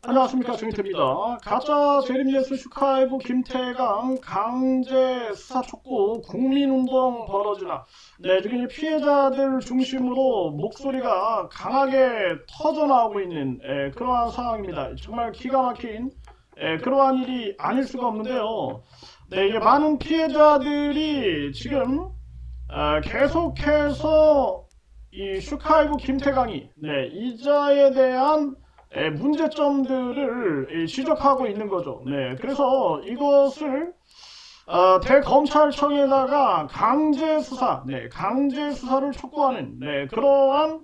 안녕하십니까, 정희태입니다. 가짜 재림예수 슈카이브 김태강 강제 수사 촉구 국민운동 벌어지나. 네, 지금 피해자들 중심으로 목소리가 강하게 터져나오고 있는 그러한 상황입니다. 정말 기가 막힌 그러한 일이 아닐 수가 없는데요. 네, 이게 많은 피해자들이 지금 계속해서 이 슈카이브 김태강이 이자에 대한 문제점들을 지적하고 있는 거죠. 네, 그래서 이것을 대검찰청에다가 강제 수사를 촉구하는 그러한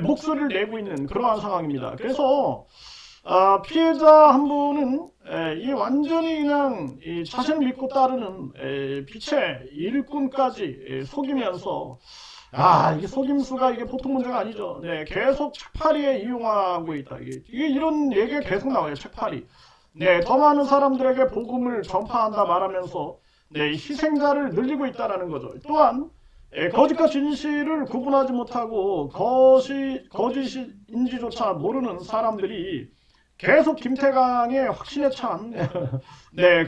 목소리를 내고 있는 그러한 상황입니다. 그래서 피해자 한 분은 이 완전히 그냥 자신을 믿고 따르는 빛의 일꾼까지 속이면서 이게 속임수가 이게 보통 문제가 아니죠. 네, 계속 책팔이에 이용하고 있다. 이게 이런 얘기가 계속 나와요. 책팔이. 네, 더 많은 사람들에게 복음을 전파한다 말하면서 희생자를 늘리고 있다라는 거죠. 또한 거짓과 진실을 구분하지 못하고 거짓인지조차 모르는 사람들이 계속 김태강의 확신에 찬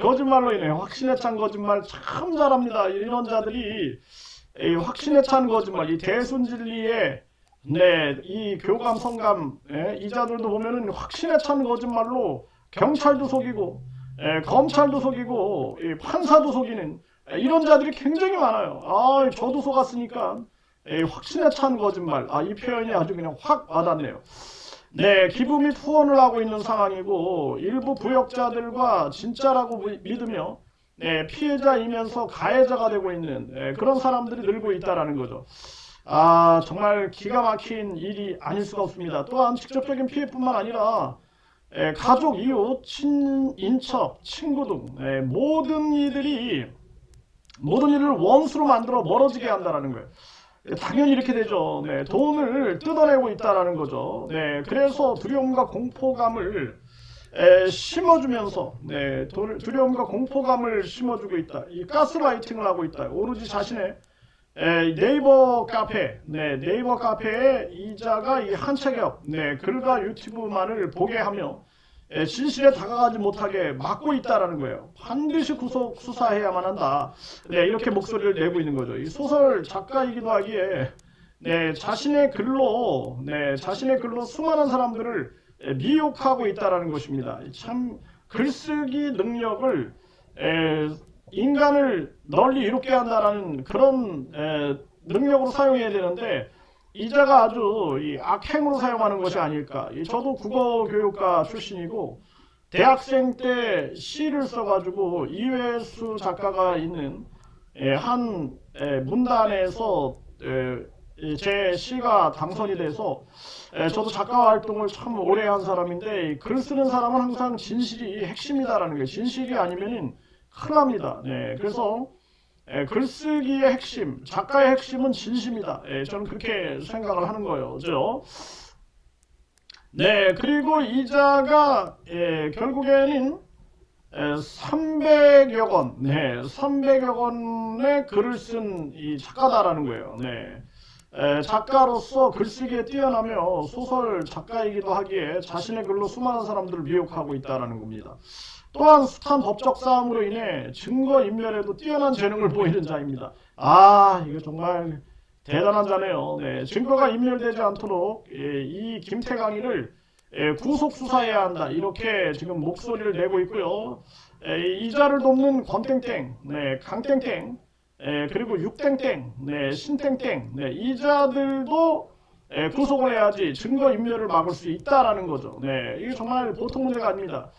거짓말로 인해 확신에 찬 거짓말 참 잘합니다. 이런 자들이 이 확신에 찬 거짓말, 이 대순진리의 이 교감 성감 이 자들도 보면은 확신에 찬 거짓말로 경찰도 속이고 검찰도 속이고 판사도 속이는 이런 자들이 굉장히 많아요. 저도 속았으니까 확신에 찬 거짓말. 이 표현이 아주 그냥 확 와닿네요. 네, 기부 및 후원을 하고 있는 상황이고 일부 부역자들과 진짜라고 믿으며 피해자이면서 가해자가 되고 있는 그런 사람들이 늘고 있다라는 거죠. 정말 기가 막힌 일이 아닐 수가 없습니다. 또한 직접적인 피해뿐만 아니라 가족, 이웃, 인척, 친구 등 모든 일을 원수로 만들어 멀어지게 한다라는 거예요. 당연히 이렇게 되죠. 돈을 뜯어내고 있다라는 거죠. 그래서 두려움과 공포감을 심어주면서 두려움과 공포감을 심어주고 있다. 이 가스라이팅을 하고 있다. 오로지 자신의 네이버 카페에 이자가 이 한채격 글과 유튜브만을 보게 하며 진실에 다가가지 못하게 막고 있다라는 거예요. 반드시 구속 수사해야만 한다. 이렇게 목소리를 내고 있는 거죠. 이 소설 작가이기도 하기에 자신의 글로 수많은 사람들을 미혹하고 있다라는 것입니다. 참 글쓰기 능력을 인간을 널리 이롭게 한다라는 그런 능력으로 사용해야 되는데 이자가 아주 악행으로 사용하는 것이 아닐까. 저도 국어교육과 출신이고 대학생 때 시를 써가지고 이회수 작가가 있는 한 문단에서 제 시가 당선이 돼서 저도 작가 활동을 참 오래 한 사람인데 글 쓰는 사람은 항상 진실이 핵심이다라는 거예요. 진실이 아니면 큰일 납니다. 그래서 글쓰기의 핵심, 작가의 핵심은 진심이다. 저는 그렇게 생각을 하는 거예요. 그죠? 그리고 이자가 결국에는 300여 권, 300여 권의 글을 쓴 이 작가다라는 거예요. 작가로서 글쓰기에 뛰어나며 소설 작가이기도 하기에 자신의 글로 수많은 사람들을 미혹하고 있다는 겁니다. 또한 숱한 법적 싸움으로 인해 증거인멸에도 뛰어난 재능을 보이는 자입니다. 이거 정말 대단한 자네요. 증거가 인멸되지 않도록 이 김태강이를 구속 수사해야 한다. 이렇게 지금 목소리를 내고 있고요. 이자를 돕는 권땡땡, 강땡땡, 그리고 육땡땡, 신땡땡, 이자들도 구속을 해야지 증거인멸을 막을 수 있다라는 거죠. 이게 정말 보통 문제가 아닙니다.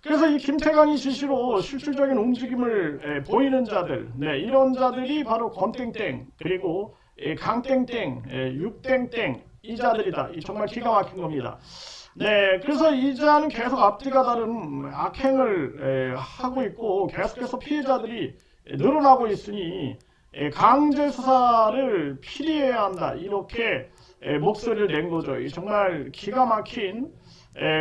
그래서 이 김태강이 지시로 실질적인 움직임을 보이는 자들, 이런 자들이 바로 권땡땡, 그리고 강땡땡, 육땡땡, 이 자들이다. 정말 기가 막힌 겁니다. 그래서 이자는 계속 앞뒤가 다른 악행을 하고 있고 계속해서 피해자들이 늘어나고 있으니 강제 수사를 필요해야 한다. 이렇게 목소리를 낸 거죠. 정말 기가 막힌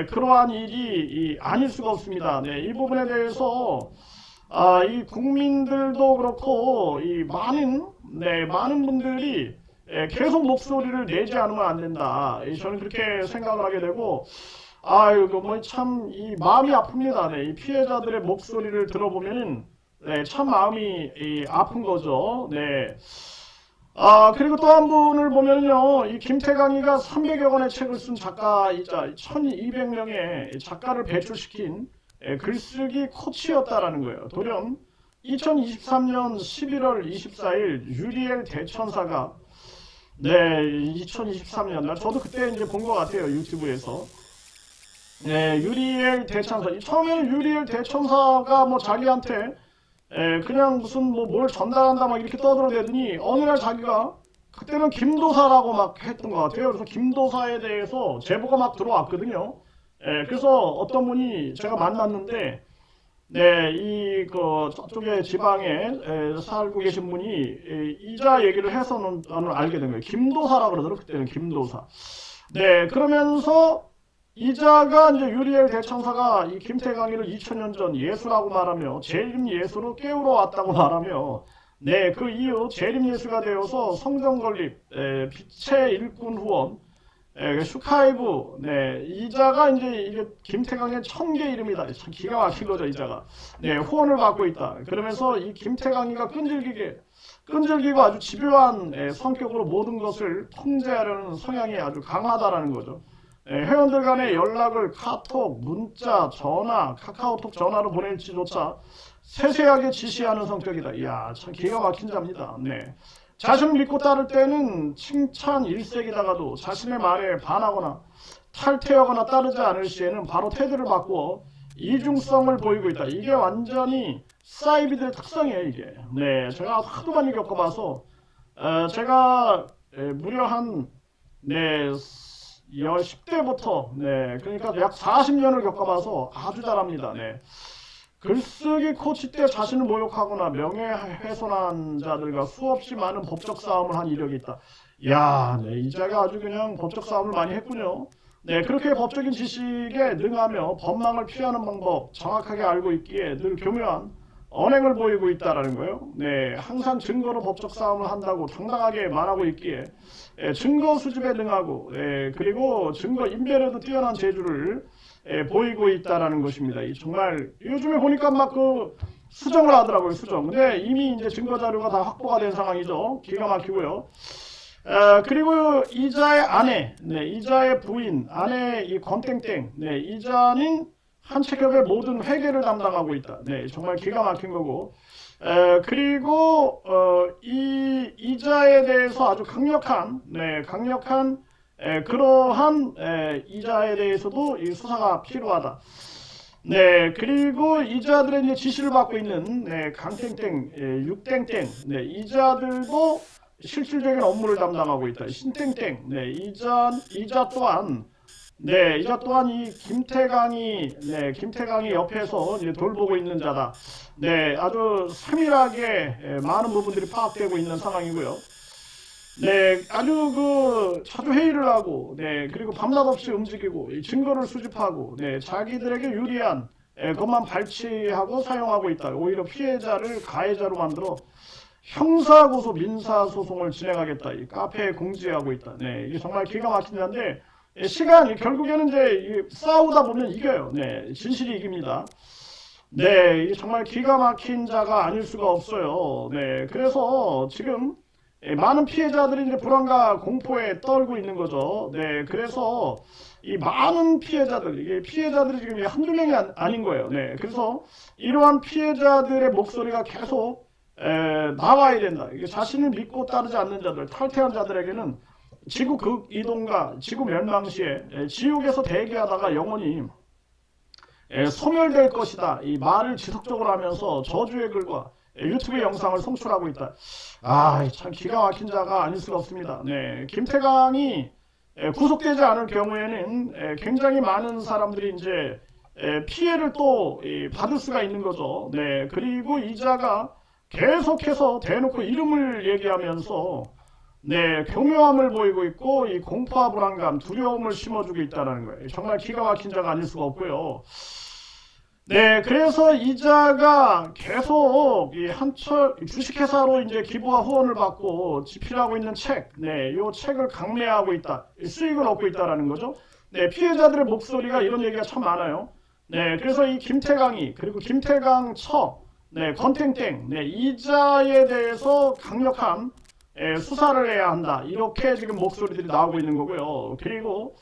그러한 일이 아닐 수가 없습니다. 이 부분에 대해서 이 국민들도 그렇고 이 많은 분들이 계속 목소리를 내지 않으면 안 된다. 저는 그렇게 생각을 하게 되고 아유, 뭐 참 이 마음이 아픕니다. 네, 이 피해자들의 목소리를 들어보면은 네, 참 마음이 아픈 거죠. 네. 그리고 또 한 분을 보면요, 이 김태강이가 300여 권의 책을 쓴 작가이자 1200명의 작가를 배출시킨 글쓰기 코치였다라는 거예요. 돌연 2023년 11월 24일 유리엘 대천사가 네, 2023년 저도 그때 이제 본 것 같아요, 유튜브에서. 네, 유리엘 대천사. 처음에는 유리엘 대천사가 뭐 자기한테 그냥 무슨 뭐 뭘 전달한다 막 이렇게 떠들어대더니 어느 날 자기가 그때는 김도사라고 막 했던 것 같아요. 그래서 김도사에 대해서 제보가 막 들어왔거든요. 그래서 어떤 분이 제가 만났는데 네, 그 저쪽에 지방에 살고 계신 분이 이자 얘기를 해서는 저는 알게 된 거예요. 김도사라고 그러더라고요. 그때는 김도사. 네, 그러면서 이자가 이제 유리엘 대천사가 이 김태강이를 2000년 전 예수라고 말하며 재림 예수로 깨우러 왔다고 말하며 네, 그 이후 재림 예수가 되어서 성전 건립, 빛의 일꾼 후원, 슈카이브, 네, 이자가 이제 이게 김태강의 천개 이름이다. 참 기가 막힌 거죠, 이자가. 네, 후원을 받고 있다. 그러면서 이 김태강이가 끈질기고 아주 집요한 성격으로 모든 것을 통제하려는 성향이 아주 강하다라는 거죠. 회원들 간의 연락을 카톡, 문자, 전화, 카카오톡 전화로 보낼지조차 세세하게 지시하는 성격이다. 이야, 참 기가 막힌 자입니다. 네. 자신을 믿고 따를 때는 칭찬 일색이다가도 자신의 말에 반하거나 탈퇴하거나 따르지 않을 시에는 바로 태도를 바꾸어 이중성을 보이고 있다. 이게 완전히 사이비들의 특성이에요, 이게. 네, 제가 하도 많이 겪어봐서 제가 무려 한 네, 10대부터 네, 그러니까 약 40년을 겪어봐서 아주 잘합니다. 네. 글쓰기 코치 때 자신을 모욕하거나 명예훼손한 자들과 수없이 많은 법적 싸움을 한 이력이 있다. 야, 네, 이자가 아주 그냥 법적 싸움을 많이 했군요. 네, 그렇게 법적인 지식에 능하며 법망을 피하는 방법 정확하게 알고 있기에 늘 교묘한 언행을 보이고 있다라는 거예요. 네, 항상 증거로 법적 싸움을 한다고 당당하게 말하고 있기에 증거 수집에 능하고 그리고 증거 인멸에도 뛰어난 재주를 보이고 있다라는 것입니다. 정말 요즘에 보니까 막 그 수정을 하더라고요, 수정. 근데 이미 이제 증거 자료가 다 확보가 된 상황이죠. 기가 막히고요. 그리고 이자의 아내, 네, 이자의 부인, 아내 이 권땡땡, 네, 이자는 한채협의 모든 회계를 담당하고 있다. 네, 정말 기가 막힌 거고. 그리고 이 이자에 대해서 아주 강력한 그러한 이자에 대해서도 이 수사가 필요하다. 네, 그리고 이자들의 이제 지시를 받고 있는 강땡땡, 육땡땡, 네, 이자들도 실질적인 업무를 담당하고 있다. 신땡땡, 네, 이자 또한 이 김태강이 옆에서 이제 돌보고 있는 자다. 네, 아주 세밀하게 많은 부분들이 파악되고 있는 상황이고요. 네, 자주 회의를 하고, 네, 그리고 밤낮 없이 움직이고, 이 증거를 수집하고, 네, 자기들에게 유리한 것만 발치하고 사용하고 있다. 오히려 피해자를 가해자로 만들어 형사고소, 민사소송을 진행하겠다. 이 카페에 공지하고 있다. 네, 이게 정말 기가 막힌 자인데, 결국에는 이제 싸우다 보면 이겨요. 네, 진실이 이깁니다. 네, 이게 정말 기가 막힌 자가 아닐 수가 없어요. 네, 그래서 지금 많은 피해자들이 이제 불안과 공포에 떨고 있는 거죠. 네, 그래서 이 많은 피해자들이 지금 한두 명이 아닌 거예요. 네, 그래서 이러한 피해자들의 목소리가 계속 나와야 된다. 이게 자신을 믿고 따르지 않는 자들, 탈퇴한 자들에게는 지구 극이동과 지구 멸망 시에 지옥에서 대기하다가 영원히 소멸될 것이다. 이 말을 지속적으로 하면서 저주의 글과 유튜브 영상을 송출하고 있다. 참 기가 막힌 자가 아닐 수가 없습니다. 네, 김태강이 구속되지 않을 경우에는 굉장히 많은 사람들이 이제 피해를 또 받을 수가 있는 거죠. 네, 그리고 이자가 계속해서 대놓고 이름을 얘기하면서 네, 교묘함을 보이고 있고 이 공포와 불안감, 두려움을 심어주고 있다는 거예요. 정말 기가 막힌 자가 아닐 수가 없고요. 네, 그래서 이자가 계속 이 한철 주식회사로 이제 기부와 후원을 받고 집필하고 있는 책, 네, 이 책을 강매하고 있다, 수익을 얻고 있다라는 거죠. 네, 피해자들의 목소리가 이런 얘기가 참 많아요. 네, 그래서 이 김태강이 그리고 김태강 네, 건탱탱, 네, 이자에 대해서 강력한 수사를 해야 한다. 이렇게 지금 목소리들이 나오고 있는 거고요. 그리고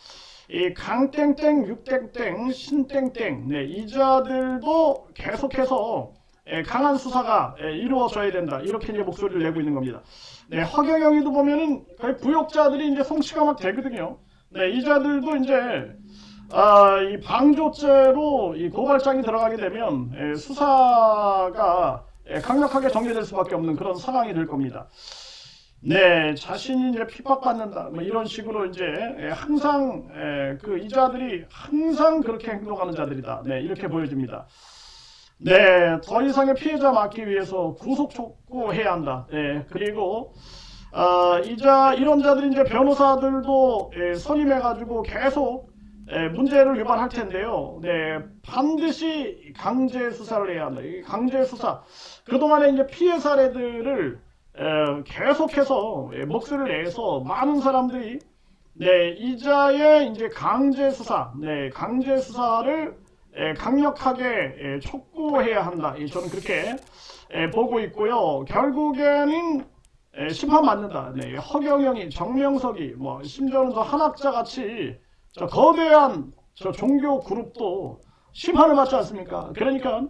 이 강땡땡, 육땡땡, 신땡땡, 네, 이자들도 계속해서 강한 수사가 이루어져야 된다. 이렇게 이제 목소리를 내고 있는 겁니다. 네, 허경영이도 보면은 거의 부역자들이 이제 송치가 막 되거든요. 네, 이자들도 이제 이 방조죄로 이 고발장이 들어가게 되면 수사가 강력하게 전개될 수밖에 없는 그런 상황이 될 겁니다. 네, 자신이 이제 핍박받는다, 뭐 이런 식으로 이제 항상 그 이자들이 항상 그렇게 행동하는 자들이다. 네, 이렇게 보여집니다. 네, 더 이상의 피해자 막기 위해서 구속 촉구해야 한다. 네, 그리고 이런 자들이 이제 변호사들도 선임해가지고 계속 문제를 유발할 텐데요. 네, 반드시 강제 수사를 해야 한다. 이 강제 수사. 그동안에 이제 피해 사례들을 계속해서 목소리를 내서 많은 사람들이 네, 이자의 이제 강제 수사, 네, 강제 수사를 강력하게 촉구해야 한다. 저는 그렇게 보고 있고요. 결국에는 심판받는다. 네, 허경영이, 정명석이, 뭐 심지어는 저 한학자 같이 저 거대한 저 종교 그룹도 심판을 받지 않습니까? 그러니까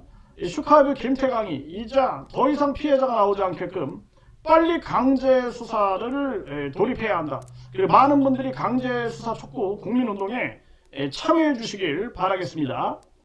슈카이브 김태강이 이자 더 이상 피해자가 나오지 않게끔 빨리 강제 수사를 돌입해야 한다. 그리고 많은 분들이 강제 수사 촉구 국민운동에 참여해 주시길 바라겠습니다.